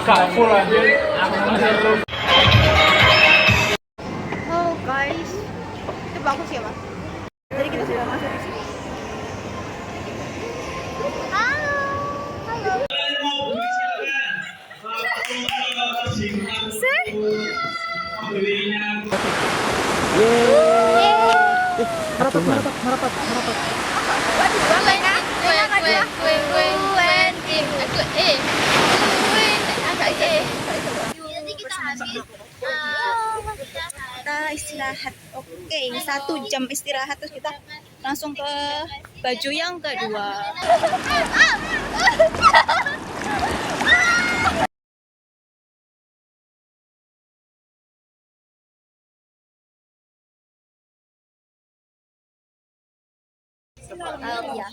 Agak full anjir. Oh guys, itu bagus ya mas. Jadi kita sudah masuk di sini. Halo, halo. Merapat. Kita istirahat. Oke, 1 jam istirahat terus kita langsung ke baju yang kedua. Ya.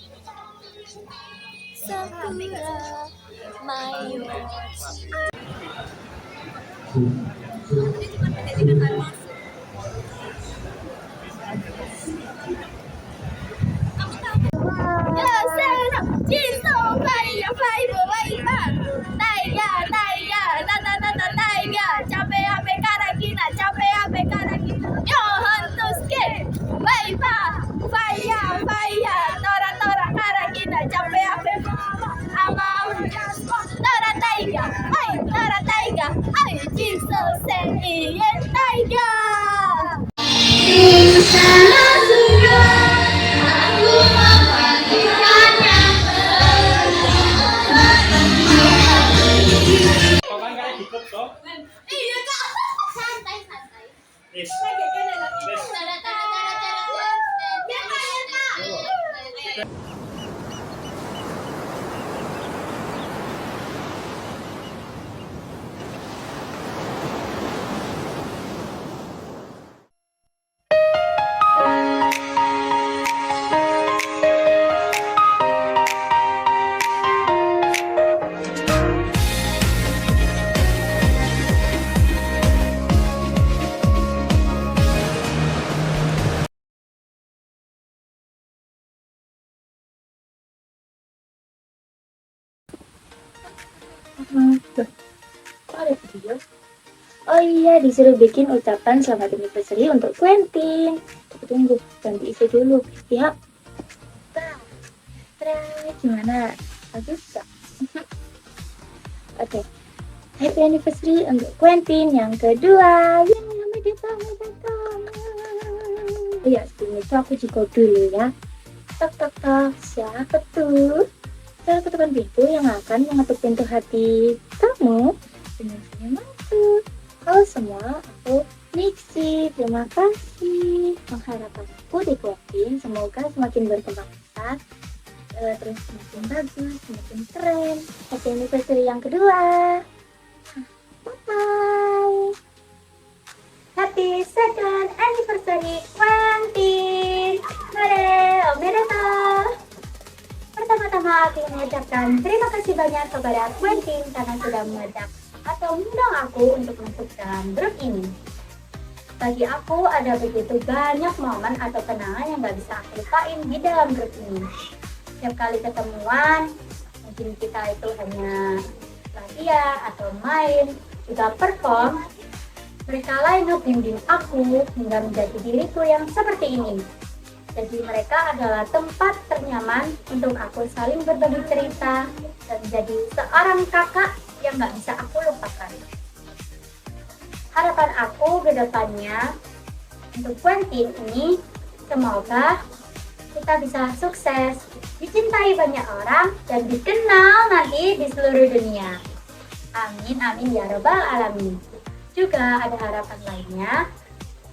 Ada video. Oh iya, disuruh bikin ucapan selamat anniversary untuk Quentin. Tunggu, ganti isi dulu. Ya. Gimana? Bagus gak? Oke. Happy anniversary untuk Quentin yang kedua. Selamat datang. Iya, sebelum itu aku juga dulu ya. Tok. Siapa tuh? Saya ketukan pintu yang akan mengetuk pintu hati kamu dengan senyumanku. Halo semua, aku Nixie. Terima kasih. Pengharapanku di Quentin semoga semakin berkembang pesat, terus semakin bagus, semakin keren. Happy anniversary yang kedua. Bye. Happy second anniversary Quentin. Hore, omedetou. Pertama-tama aku mengucapkan terima kasih banyak kepada Quentin karena sudah mengajak atau mengundang aku untuk masuk dalam grup ini. Bagi aku ada begitu banyak momen atau kenangan yang gak bisa aku lupain di dalam grup ini. Setiap kali ketemuan, mungkin kita itu hanya latihan atau main, juga perform, mereka lain ngebimbing aku hingga menjadi diriku yang seperti ini. Jadi mereka adalah tempat ternyaman untuk aku saling berbagi cerita dan menjadi seorang kakak yang gak bisa aku lupakan. Harapan aku ke depannya untuk Quentin ini, semoga kita bisa sukses, dicintai banyak orang, dan dikenal nanti di seluruh dunia. Amin ya robbal alamin. Juga ada harapan lainnya,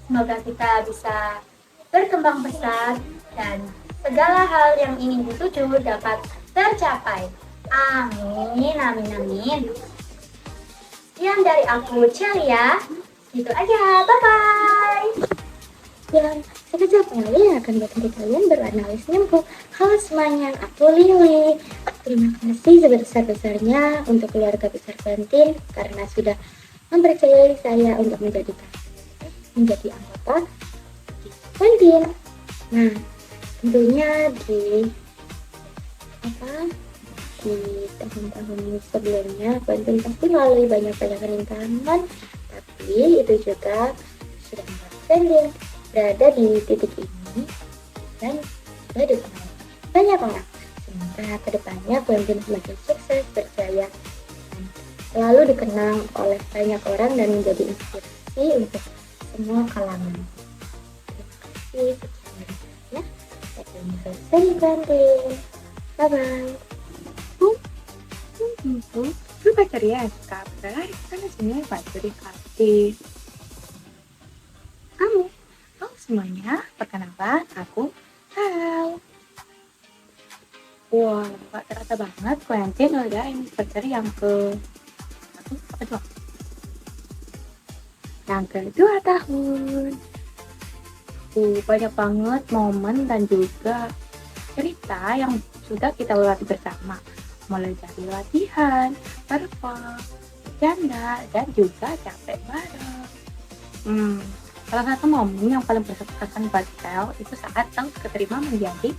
semoga kita bisa berkembang pesat dan segala hal yang ingin dituju dapat tercapai. Amin. Sekian dari aku, Celia. Itu aja, bye-bye. Dan sekejap lagi akan bertemu kalian beranalis nyembuh. Halo semuanya, aku Lili. Terima kasih sebesar-besarnya untuk keluarga besar Quentin karena sudah mempercayai saya untuk menjadi anggota Quentin. Nah, tentunya di di tahun-tahun sebelumnya Quentin pasti melalui banyak-banyak rintangan, tapi itu juga sudah membuat Quentin berada di titik ini dan sudah dikenal banyak orang. Semoga kedepannya Quentin semakin sukses, berjaya, dan selalu dikenang oleh banyak orang dan menjadi inspirasi untuk semua kalangan. Terima kasih sekian ya. Saya Quentin. Bye bye. Lu pacar ya, kabar karena sebenarnya pacar dikasih kamu. Halo semuanya, perkenalkan aku Hal. Wah, gak terasa banget Quentin udah anniversary yang ke yang kedua tahun. Banyak banget momen dan juga cerita yang sudah kita lalui bersama, mulai dari latihan, perform, bercanda, dan juga capek bareng. Salah satu momen yang paling berkesan buat Tel itu saat Tel keterima menjadi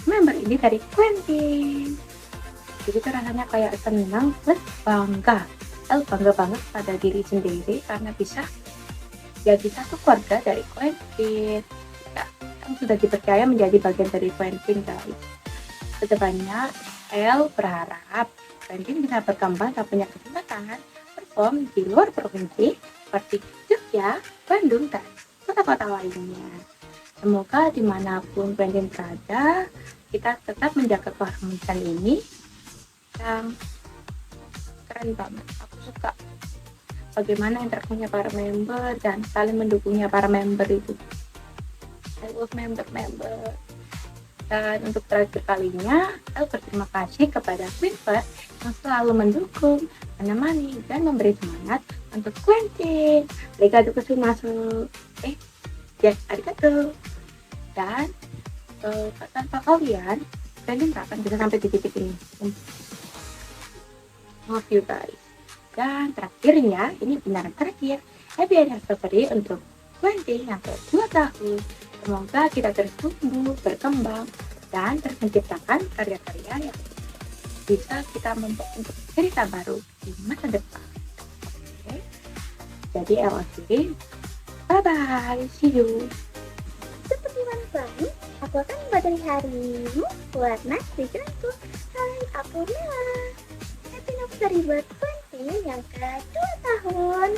member ini dari Quentin. Jadi itu rasanya kayak senang plus bangga. Tel bangga banget pada diri sendiri karena bisa jadi satu keluarga dari Quentin. Ya, kan sudah dipercaya menjadi bagian dari Quentin, guys. Kedepannya El berharap Quentin bisa berkembang dan punya kesempatan perform di luar provinsi seperti Jogja, Bandung, dan kota-kota lainnya. Semoga dimanapun Quentin berada, kita tetap menjaga keharmonisan ini yang keren banget. Aku suka bagaimana interaksinya para member dan saling mendukungnya para member itu. I love member-member. Dan untuk terakhir kalinya, saya berterima kasih kepada Quinver yang selalu mendukung, menemani, dan memberi semangat untuk Quentin. Arigatou gozaimasu. Arigatou. Dan tanpa kalian, Quentin tak akan bisa sampai di titik ini. Love you guys. Dan terakhirnya, ini benar terakhir, happy anniversary untuk Quentin yang ke-2 tahun. Semoga kita terus tumbuh, berkembang, dan terus menciptakan karya-karya yang bisa kita membuat untuk cerita baru di masa depan. Oke? Jadi LOC, bye-bye, see you. Seperti mana lagi, aku akan membateri harimu buat nasi jatuh. Hai, aku Nela. Happy anniversary buat Quentin yang ke-2 tahun.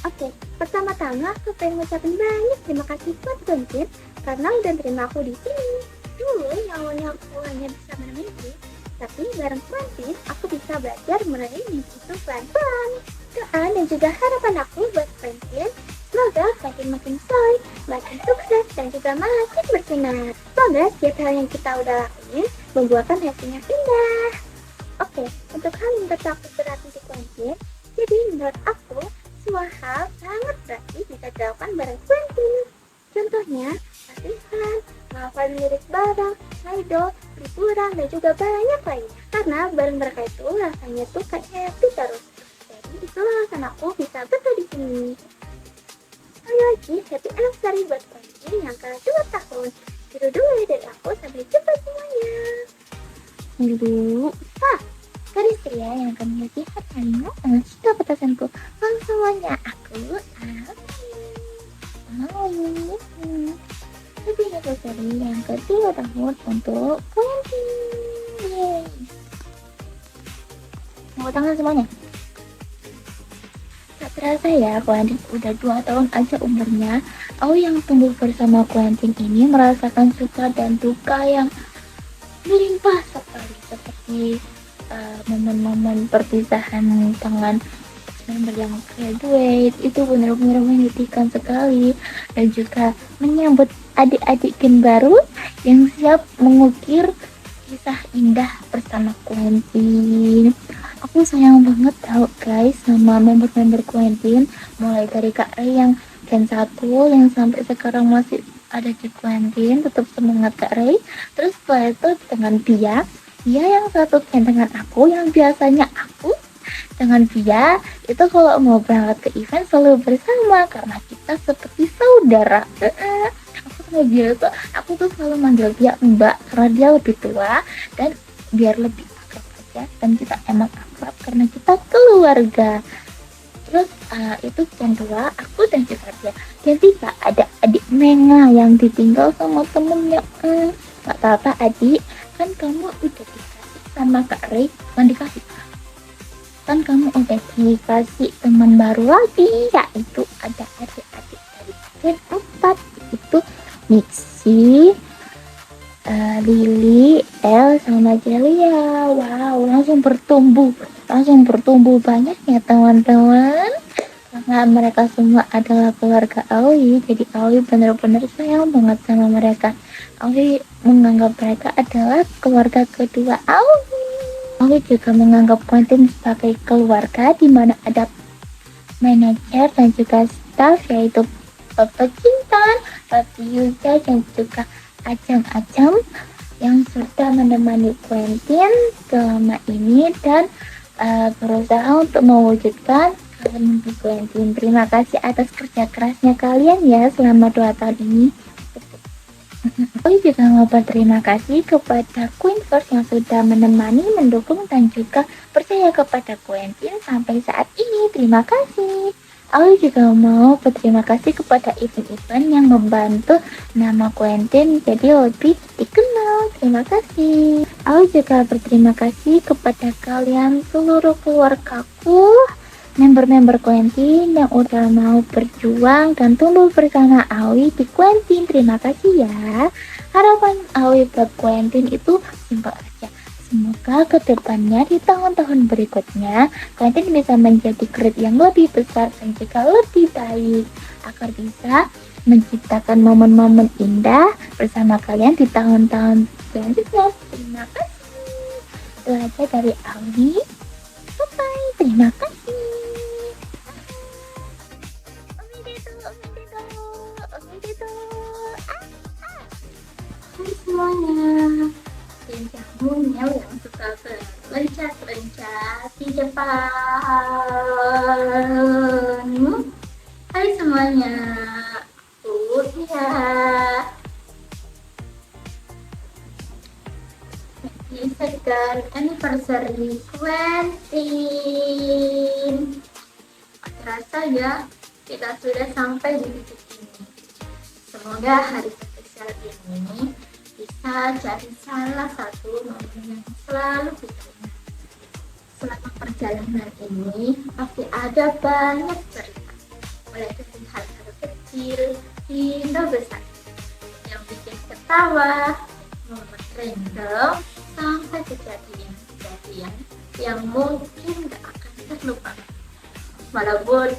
Oke, pertama-tama aku pengen ngucapin banyak terima kasih buat Quentin karena udah terima aku di sini. Dulu yang awalnya aku hanya bisa bermimpi, tapi bareng Quentin aku bisa belajar meraih mimpi itu pelan-pelan. Doa dan juga harapan aku buat Quentin semoga makin solid, makin sukses, dan juga makin bersinar. Semoga setiap hal yang kita udah lakuin membuahkan hasilnya indah. Oke, untuk hal yang tetap aku berarti di Quentin, jadi menurut aku semua hal sangat berarti bisa dilakukan bareng Quentin. Contohnya, latihan, menghafal lirik bareng, idol, liburan, dan juga banyak lainnya. Karena bareng mereka itu rasanya tuh kayak happy terus. Jadi itulah alasan aku bisa berada di sini. Sekali lagi, happy anniversary buat Quentin yang ke-2 tahun. Tidur dulu ya dari aku, sampai jumpa semuanya. Dulu, garis pria yang akan melihat hatimu dengan cinta petasanku. Halo semuanya, aku Happy anniversary yang ke-2 tahun untuk Quentin. Yeay. Tepuk tangan semuanya. Tak terasa ya, Quentin udah 2 tahun aja umurnya. Aku yang tumbuh bersama Quentin ini merasakan suka dan duka yang melimpah sekali, seperti momen-momen perpisahan dengan member yang graduate itu benar-benar menyedihkan sekali, dan juga menyambut adik-adik gen baru yang siap mengukir kisah indah bersama Quentin. Aku sayang banget tau guys sama member-member Quentin, mulai dari Kak Ray yang gen 1 yang sampai sekarang masih ada di Quentin. Tetap semangat Kak Ray. Terus setelah itu dengan dia yang satu gen dengan aku, yang biasanya aku dengan dia itu kalau mau berangkat ke event selalu bersama karena kita seperti saudara. Aku tuh selalu manggil dia Mbak karena dia lebih tua dan biar lebih akrab ya, dan kita emang akrab karena kita keluarga. Terus itu yang kedua, aku dan juga dia. Yang ketiga, ada adik Menga yang ditinggal sama temennya. Gak apa-apa adik, kan kamu udah dikasih sama Kak Ray, kan dikasih. Kan kamu udah dikasih teman baru lagi, yaitu ada adik-adik dari Gen 4, itu Nixie, Lily, El, sama Celia. Wow, langsung bertumbuh banyak ya teman-teman, karena mereka semua adalah keluarga Aoi. Jadi Aoi benar-benar sayang banget sama mereka. Aoi menganggap mereka adalah keluarga kedua Aoi. Aoi juga menganggap Quentin sebagai keluarga, di mana ada manajer dan juga staff, yaitu Bapak Cintan, Bapak Yuja, dan juga Acam-Acam yang sudah menemani Quentin selama ini dan berusaha untuk mewujudkan mimpi Quentin. Terima kasih atas kerja kerasnya kalian ya selama 2 tahun ini. Aku juga mau berterima kasih kepada Queenverse yang sudah menemani, mendukung, dan juga percaya kepada Quentin sampai saat ini. Terima kasih. Aku juga mau berterima kasih kepada event-event yang membantu nama Quentin jadi lebih dikenal. Terima kasih. Aku juga berterima kasih kepada kalian seluruh keluargaku, member-member Quentin yang udah mau berjuang dan tumbuh bersama Aoi di Quentin. Terima kasih ya. Harapan Aoi buat Quentin itu simpel aja. Semoga kedepannya di tahun-tahun berikutnya Quentin bisa menjadi grade yang lebih besar dan juga lebih baik, agar bisa menciptakan momen-momen indah bersama kalian di tahun-tahun selanjutnya. Terima kasih. Itu aja dari Aoi. Bye. Terima kasih. Hai semuanya. Lincah Mungil yang suka berlencat-lencat di depan. Hai semuanya, aku Tia. Di second anniversary Quentin. Terasa ya, kita sudah sampai di titik ini. Semoga hari spesial ini bisa jadi salah satu momen yang selalu kita ingat. Selama perjalanan ini pasti ada banyak cerita, mulai dari hal-hal kecil hingga besar yang bikin ketawa, momen random, sampai kejadian-kejadian yang mungkin gak akan terlupakan. Walaupun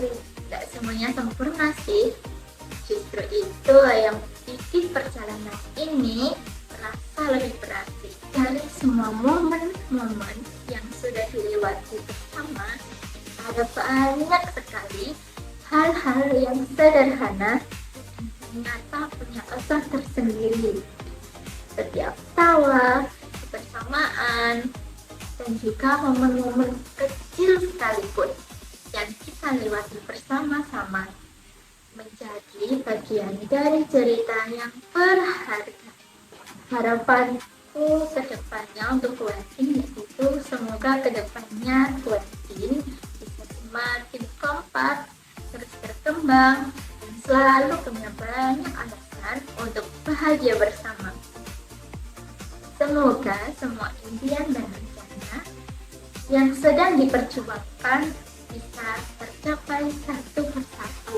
gak semuanya sempurna sih, justru itu yang bikin perjalanan ini terasa lebih berarti. Dari semua momen-momen yang sudah dilewati bersama, ada banyak sekali hal-hal yang sederhana yang ternyata punya kesan tersendiri. Setiap tawa, kebersamaan, dan juga momen-momen kecil sekalipun yang kita lewati bersama-sama menjadi bagian dari cerita yang berharga. Harapanku ke depannya untuk Quentin itu semoga ke depannya Quentin bisa semakin kompak, terus berkembang, dan selalu punya banyak alasan untuk bahagia bersama. Semoga semua impian dan rencana yang sedang diperjuangkan bisa tercapai satu persatu.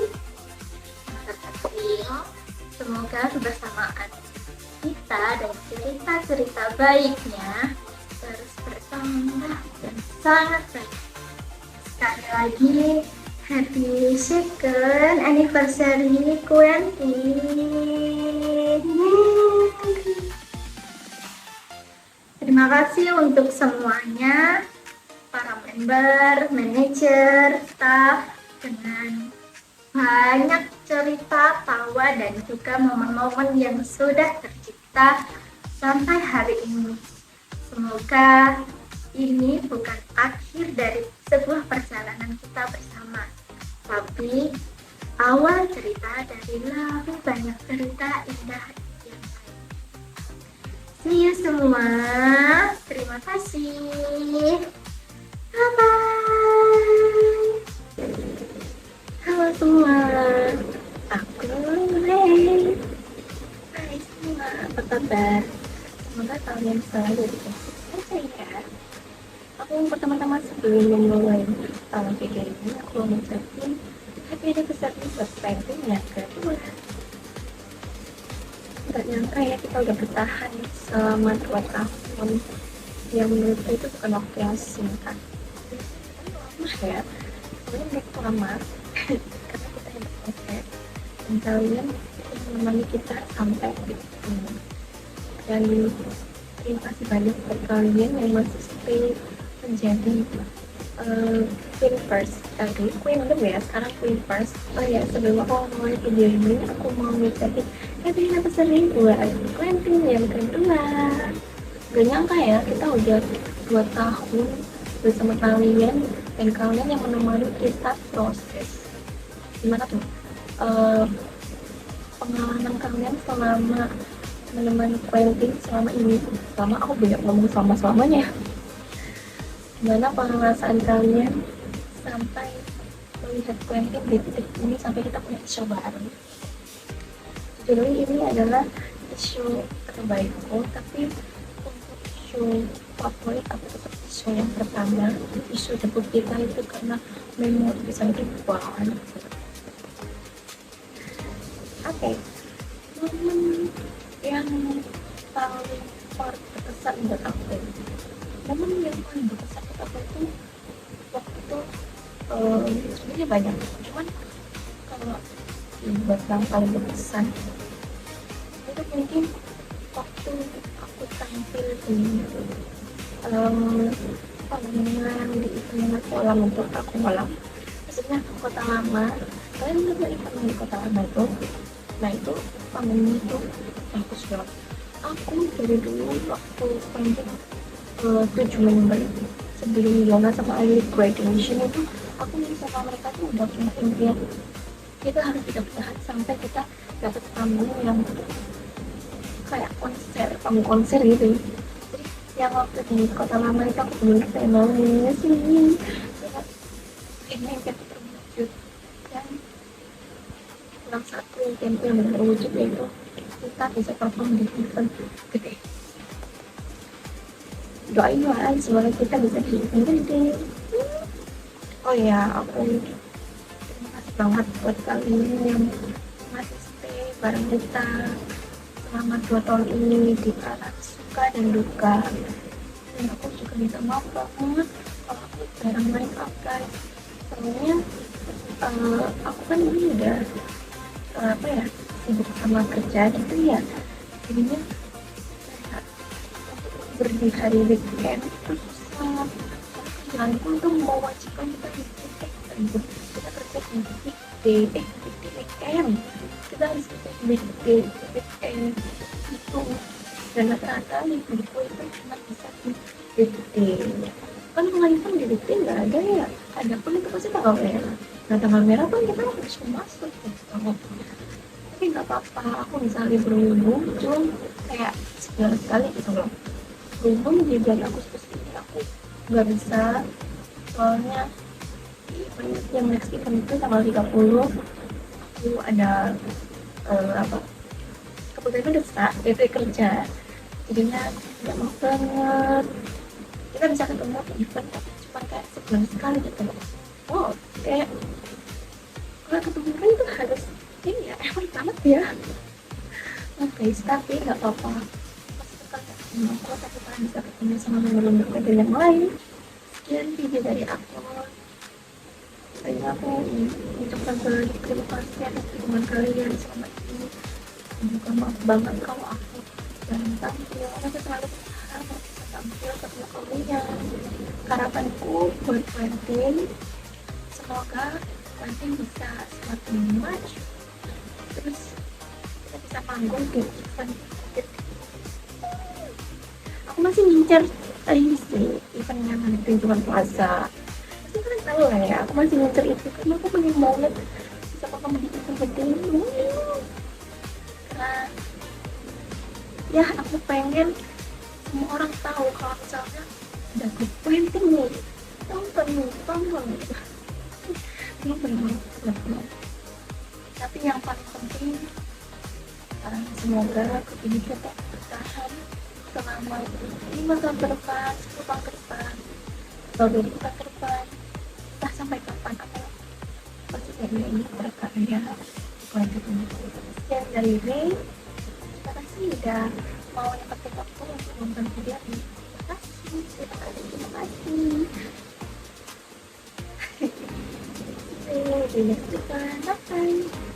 Semoga kebersamaan kita dan cerita-cerita baiknya terus bertambah dan sangat baik. Sekali lagi, happy second anniversary Quentin. Terima kasih untuk semuanya, para member, manajer, staff, dengan banyak cerita, tawa, dan juga momen-momen yang sudah tercipta sampai hari ini. Semoga ini bukan akhir dari sebuah perjalanan kita bersama, tapi awal cerita dari lebih banyak cerita indah yang lain. See you semua. Terima Terima kasih. Bye-bye. Halo semua, aku Rey. Hai semua, apa kabar? Semoga kalian selalu dikasih sehat. Aku pertama-tama sebelum memulai video ini, aku mau ngucapin happy anniversary buat Parenting yang kedua. Gak nyangka ya kita udah bertahan selama 2 tahun. Yang menurutku itu bukan waktu yang singkat. Lama ya, sebenarnya menurutku lama karena kita yang berproses dan kalian yang menemani kita sampai detik ini. Dan terima kasih banyak buat kalian yang masih stay menjadi Queen First. Dulu Queen belum ya, sekarang Queen First. Oh ya, sebelum aku mulai video ini, aku mau ngucapin happy anniversary buat Quentin yang kedua. Gak nyangka ya, kita udah 2 tahun bersama kalian dan kalian yang menemani kita proses. Gimana tuh? Pengalaman kalian selama menemani Quentin selama ini. Selama aku banyak ngomong selama-selamanya. Gimana perasaan kalian sampai melihat Quentin di titik ini sampai kita punya show baru? Jadi ini adalah show terbaikku, tapi untuk show favorit aku tetap show yang pertama. Show debut kita itu karena memori bisa banget. Oke, momen yang paling berkesan buat aku, momen yang paling berkesan buat aku itu waktu sebenarnya banyak, cuman kalau buat yang paling berkesan itu mungkin waktu aku tampil di pemilihan di event kolam untuk aku kolam, maksudnya kota lama. Kalian udah event di kota lama itu, nah itu panggung itu bagus banget. Aku dari dulu waktu pengen 7 member sebelum Yona sama early graduation itu, aku nih sama mereka tuh udah punya impian kita harus bisa bertahan sampai kita dapat panggung yang kayak konser, panggung konser gitu. Jadi yang waktu di kota lama itu aku bener-bener pengen nangis nih, ini yang kita terwujud. Dan kurang satu tempo yang terwujud yaitu kita bisa perform di event gede. Doain lah semoga kita bisa di event gede. Oh ya, aku terima kasih banget buat kalian yang masih stay bareng kita selama 2 tahun ini di antara suka dan duka. Dan aku juga minta maaf banget kalau aku jarang main up guys. Soalnya aku kan ini udah sibuk sama kerja gitu ya, jadinya kayak di hari weekend itu susah. Kerjaanku tuh mewajibkan kita di weekend, kita kerja di weekend, kita harus kerja di weekend itu, dan rata-rata liburku itu cuma bisa di weekend. Kan kalau event di weekend nggak ada ya, ada pun itu pasti tanggal merah. Nah tanggal merah kan kita harus masuk gitu. Tapi nggak apa-apa, aku bisa libur cuma kayak sebulan sekali gitu loh. Libur di bulan Agustus ini aku nggak bisa, soalnya yang next event itu tanggal 30 aku ada kebetulan desak DP kerja, jadinya nggak mau banget. Kita bisa ketemu di event tapi cuma kayak sebulan sekali gitu loh. Oh kayak kalau ketemu kan itu harus ini ya, effort banget ya. Nah guys, tapi nggak apa-apa, pasti kalian ketemu aku, tapi kalian bisa ketemu sama member-member dari yang lain. Sekian video dari aku. Dan aku ucapkan terima kasih atas dukungan kalian selama ini. Juga maaf banget kalau aku jarang tampil, aku selalu berharap bisa tampil ketemu kalian. Harapanku buat Quentin, semoga Quentin bisa semakin maju, terus kita bisa panggung di event gede. Aku masih ngincer ini sih, event yang ada Tunjungan Plaza. Pasti kalian tahu lah ya, aku masih ngincer itu karena aku pengen banget bisa panggung di event gede ini. Karena ya aku pengen semua orang tahu kalau misalnya ada grup parenting nih, tonton tapi yang paling penting semoga grup ini tetap bertahan selama 5 tahun ke depan, 10 tahun ke depan, atau 20 tahun ke depan, entah sampai kapan aku pasti ini berkarya kelanjutannya. Sekian dari Ray, terima kasih udah mau nyempetin waktu untuk nonton video ini. Terima kasih. See you in the next one. Bye.